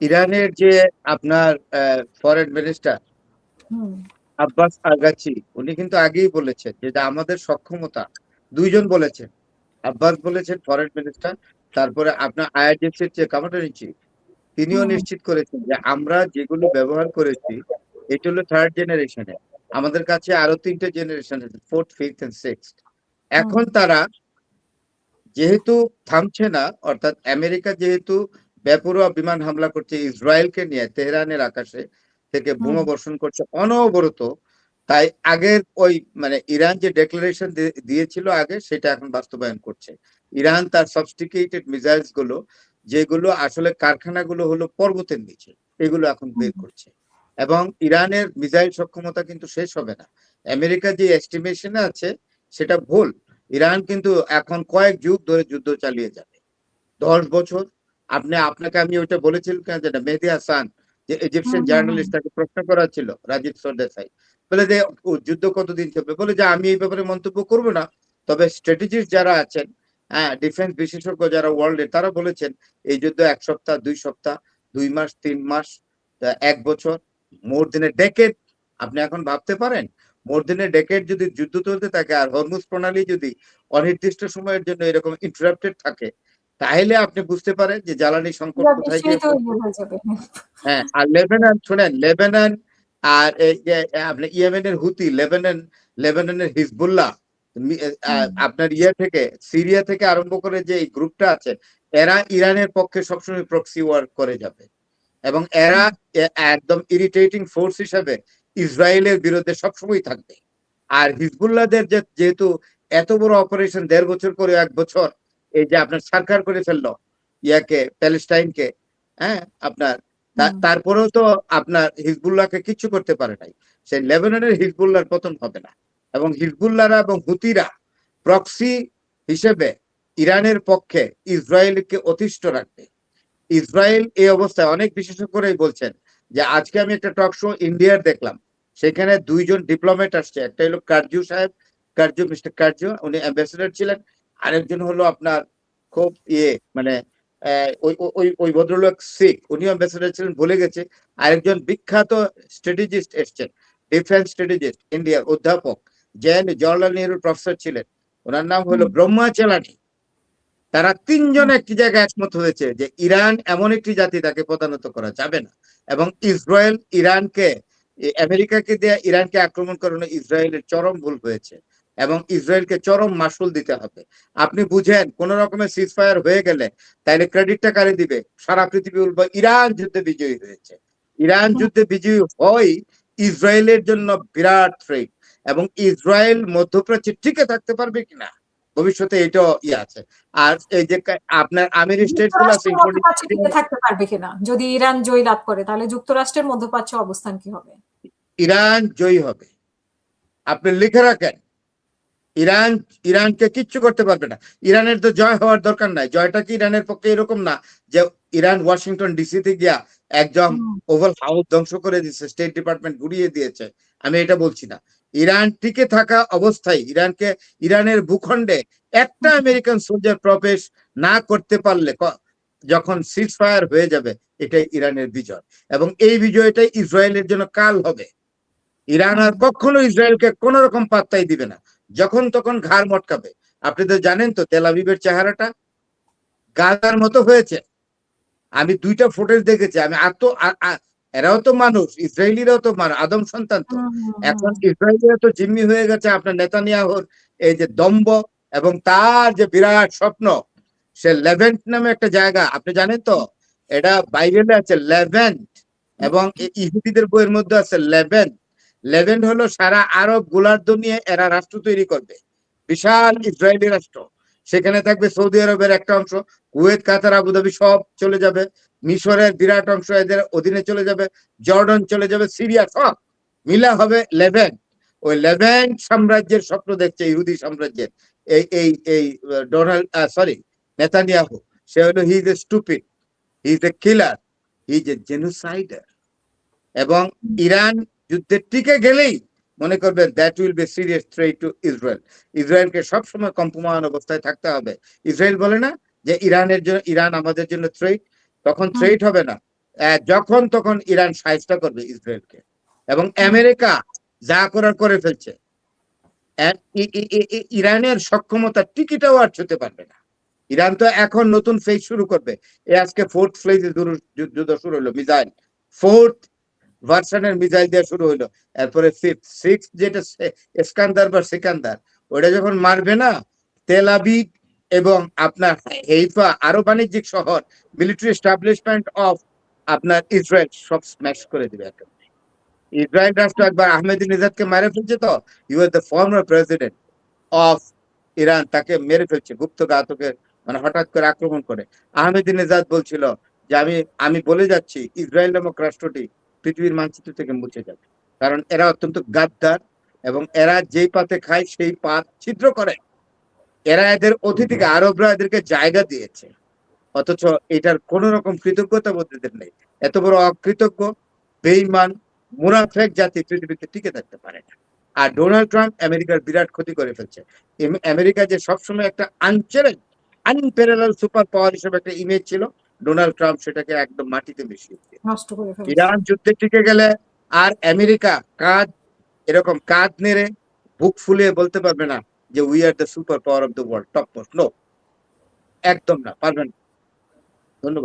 ইরানের যে আপনার ফরেন মিনিস্টার হুম আব্বাস আগাচি, উনি কিন্তু আগেই বলেছেন যে এটা আমাদের সক্ষমতা। দুইজন বলেছেন, আব্বাস বলেছেন ফরেন মিনিস্টার, তারপরে আপনার আইআরজিসির যে কমান্ডার ইন চিফ তিনিও হুম নিশ্চিত করেছেন যে আমরা যেগুলো ব্যবহার করেছি এটা হলো থার্ড জেনারেশনে। আমাদের কাছে আরো 3টে জেনারেশন আছে, ফোর্থ, ফিফথ এন্ড সিক্সথ। হুম এখন তারা যেহেতু থামছে না, অর্থাৎ আমেরিকা যেহেতু বেপরোয়া বিমান হামলা করছে ইসরায়েলকে নিয়ে, তেহরানের আকাশে থেকে হুম বোমা বর্ষণ করছে অনবরত, তাই আগের ওই মানে ইরান যে ডেক্লারেশন দিয়েছিল আগে, সেটা এখন বাস্তবায়ন করছে। ইরান তার সফিস্টিকেটেড মিসাইলস গুলো, যেগুলো আসলে কারখানাগুলো হলো পর্বতের নিচে, এগুলো এখন হুম বের করছে। এবং ইরানের মিসাইল সক্ষমতা কিন্তু শেষ হবে না। আমেরিকা যে এস্টিমেশনে আছে সেটা ভুল। ইরান কিন্তু এখন কয়েক যুগ ধরে যুদ্ধ চালিয়ে যাবে, 10 বছর। আপনাকে আমি ওইটা বলেছিলাম কেন, যেটা মেহেদী হাসান, যে হুম ইজিপশিয়ান হুম জার্নালিস্ট, তাকে প্রশ্ন করা ছিল, রাজীব সরদেসাই, বলে যে যুদ্ধ কতদিন চলবে, বলে যে আমি এই ব্যাপারে মন্তব্য করব না, তবে স্ট্র্যাটেজিস্ট যারা আছেন, হ্যাঁ, ডিফেন্স বিশেষজ্ঞ যারা ওয়ার্ল্ডে, তারা বলেছেন এই যুদ্ধ 1 সপ্তাহ, 2 সপ্তাহ, 2 মাস, 3 মাস, 1 বছর, মোর দেন এ ডেকেড। আপনি এখন ভাবতে পারেন, মোর দেন এ ডেকেড যদি যুদ্ধ চলতে থাকে, আর হরমুজ প্রণালী যদি অনির্দিষ্ট সময়ের জন্য এরকম ইন্টারাপ্টেড থাকে, তাহলে আপনি বুঝতে পারেন যে জ্বালানি সংকট পুরো কোথায় বিশ্বই গিয়ে তো পড়বে। হয়ে যাবে। হ্যাঁ, আর লেবানন শুনেন, লেবানন আর এই যে আপনার ইয়েমেনের হুতি, লেবাননের হিজবুল্লাহ, হুম আপনার থেকে সিরিয়া থেকে আরম্ভ করে যে এই গ্রুপটা আছে, এরা ইরানের পক্ষে সবসময় প্রক্সি ওয়ার করে যাবে, এবং এরা হুম একদম ইরিটেটিং ফোর্স হিসেবে ইসরায়েলের বিরুদ্ধে সবসময় থাকবে। আর হিজবুল্লাহদের যেহেতু এত বড় অপারেশন 1.5 বছর করে 1 বছর এই যে আপনার সরকার করে ফেললো প্যালেস্টাইনকে, হ্যাঁ, আপনার হুম তারপরেও তো আপনার হিজবুল্লাহকে কিচ্ছু করতে পারে নাই। সেই লেবাননের হিজবুল্লাহর পতন হবে না। এবং হিজবুল্লাহরা এবং হুতিরা প্রক্সি হিসেবে ইরানের পক্ষে ইসরায়েলকে অতিষ্ঠ রাখবে। ইসরায়েল এই অবস্থায়, অনেক বিশেষজ্ঞরাই বলছেন যে আজকে আমি একটা টক শো ইন্ডিয়ার দেখলাম, সেখানে 2জন ডিপ্লোমেট আসছে, একটা হলো কারজু সাহেব, মিস্টার কারজু, উনি অ্যাম্বাসেডর ছিলেন। আরেকজন হলো আপনার খুব মানে ওই ওই ওই ভদ্রলোক শিখ, উনিও অ্যাম্বাসেডর ছিলেন, ভুলে গেছে। আরেকজন বিখ্যাত স্ট্র্যাটেজিস্ট এসছেন, ডিফেন্স স্ট্র্যাটেজিস্ট, ইন্ডিয়ার অধ্যাপক, জওয়াহরলাল নেহরুর প্রফেসর ছিলেন, ওনার নাম হলো হুম ব্রহ্মাচেলানি। তারা 3জন একটি জায়গায় একমত হয়েছে যে ইরান এমন একটি জাতি, তাকে প্রধানত করা যাবে না। এবং ইসরায়েল ইরানকে, আমেরিকাকে দিয়ে ইরানকে আক্রমণ করানো ইসরায়েলের চরম ভুল হয়েছে, এবং ইসরায়েলকে চরম মাসুল দিতে হবে। আপনি বুঝেন, কোন রকমের সিজ ফায়ার হয়ে গেলে তাইলে ক্রেডিটটা কারে দিবে? সারা পৃথিবী বলবো ইরান যুদ্ধে বিজয়ী হয়েছে। ইরান হুম যুদ্ধে বিজয়ী হয় ইসরায়েলের জন্য বিরাট থ্রেট। এবং ইসরায়েল মধ্যপ্রাচ্যে টিকে থাকতে পারবে কিনা ভবিষ্যতে, এটাও আছে। আর এই যে আপনার আমির স্টেট গুলো আছে, যুক্তরাষ্ট্রের ইনক্লুডিং মধ্যপ্রাচ্যে টিকে থাকতে পারবে কিনা যদি ইরান জয় লাভ করে, তাহলে যুক্তরাষ্ট্রের মধ্যপ্রাচ্যে অবস্থান কি হবে? ইরান জয়ী হবে। আপনি লিখে রাখেন, ইরান ইরানকে কিচ্ছু করতে পারবে না। ইরানের তো জয় হওয়ার দরকার নাই। জয়টা কি ইরানের পক্ষে এরকম না যে ইরান ওয়াশিংটন ডিসিতে গিয়া একদম হুম ওভাল হাউস ধ্বংস করে দিচ্ছে, স্টেট ডিপার্টমেন্ট গুড়িয়ে দিয়েছে। আমি এটা বলছি না। ইরান টিকে থাকা অবস্থায় ইরানের ভূখণ্ডে একটা হুম আমেরিকান সোলজার প্রবেশ না করতে পারলে, যখন সিজ ফায়ার হয়ে যাবে, এটাই ইরানের বিজয়। এবং এই বিজয়টাই ইসরায়েলের জন্য কাল হবে। ইরান হুম আর কখনো ইসরায়েলকে কোন রকম পাত্তাই দিবে না, যখন তখন ঘাড় মটকাবে। আপনি তো জানেন তো তেল আবিবের চেহারাটা গাজার মতো হয়েছে। আমি 2টা ফুটেজ দেখেছি। আমি এরাও তো মানুষ, ইসরায়েলিরাও তো আদম সন্তান তো। হুম হুম এখন হুম ইসরায়েলিরা তো জিম্মি হয়ে গেছে আপনার নেতানিয়াহুর এই যে দম্ভ, এবং তার যে বিরাট স্বপ্ন, সে লেভেন্ট নামে একটা জায়গা, আপনি জানেন তো, এটা বাইবেলে আছে লেভেন্ট, এবং ইহুদিদের বইয়ের মধ্যে আছে লেভেন্ট। লেভেন্ট হলো সারা আরব গোলার্ধ নিয়ে এরা রাষ্ট্র তৈরি করবে, বিশাল ইসরায়েলি রাষ্ট্র। সেখানে থাকবে সৌদি আরবের একটা অংশ, কুয়েত, কাতার, আবুধাবি সব চলে যাবে, মিশরের বিরাট অংশ এদের অধীনে চলে যাবে, জর্ডন চলে যাবে, সিরিয়া, সব মিলা হবে লেভেন্ট। ওই লেভেন্ট সাম্রাজ্যের স্বপ্ন দেখছে ইহুদি সাম্রাজ্যের এই এই এই ডোনাল্ড, সরি, নেতানিয়াহু। সে হলো he is a stupid, he is a killer, he is a genocider. এবং ইরান যুদ্ধে টিকে গেলেই মনে করবেন that will be serious threat to Israel. ইসরায়েলকে সবসময় কম্পমান অবস্থায় থাকতে হবে। ইসরায়েল বলে না যে ইরান আমাদের জন্য থ্রেট, তখন হুম থ্রেট হবে না, যখন তখন ইরান সাহায্য করবে ইসরায়েলকে, এবং আমেরিকা যা করার করে ফেলছে। ইরানের সক্ষমতা টিকিটাও আর ছুতে পারবে না। ইরান তো এখন নতুন ফেজ শুরু করবে। আজকে ফোর্থ ফেজে যুদ্ধ শুরু হলো, মিসাইল ফোর্থ ভার্সনের মিসাইল দিয়ে শুরু হলো। এরপরে ফিফথ সিক্স যেটা ইস্কান্দার বা সিকান্দার, ওটা যখন মারবে না, তেল আবিব এবং আপনার হেইফা আরো বাণিজ্যিক শহর, মিলিটারি এস্টাবলিশমেন্ট অফ আপনার ইসরায়েল সব স্ম্যাশ করে দিবে। ইসরায়েল রাষ্ট্র একবার আহমেদিনেজাদকে মেরে ফেলছে, তো you are the former president of Iran, তাকে মেরে ফেলছে গুপ্তঘাতকের, মানে হঠাৎ করে আক্রমণ করে। আহমেদিনেজাদ বলছিল যে আমি আমি বলে যাচ্ছি ইসরায়েল নামক রাষ্ট্রটি পৃথিবীর মানচিত্র থেকে মুছে যাবে, কারণ এরা অত্যন্ত গাদ্দার এবং এরা যেই পাতে খায় সেই পাত ছিদ্র করে। এরা এদের অতিথিকে, আরবরা এদেরকে জায়গা দিয়েছে, অথচ এটার কোন রকম কৃতজ্ঞতা বোধদের নেই। এত বড় অকৃতজ্ঞ, বেঈমান, মুনাফেক জাতি পৃথিবীতে টিকে থাকতে পারে না। আর ডোনাল্ড ট্রাম্প আমেরিকার বিরাট ক্ষতি করে ফেলছে। আমেরিকা যে সবসময় একটা আনপ্যারালাল সুপার পাওয়ার হিসেবে একটা ইমেজ ছিল, ডোনাল্ড ট্রাম্প সেটাকে একদম মাটিতে মিশিয়ে দিয়েছে। নষ্ট করে ফেলছে। ইরান যুদ্ধে টিকে গেলে আর আমেরিকা এরকম কাঁধ নেড়ে বুক ফুলিয়ে বলতে পারবে না যে we are the super power of the world, top most. No, একদম না, পারবেন। ধন্যবাদ।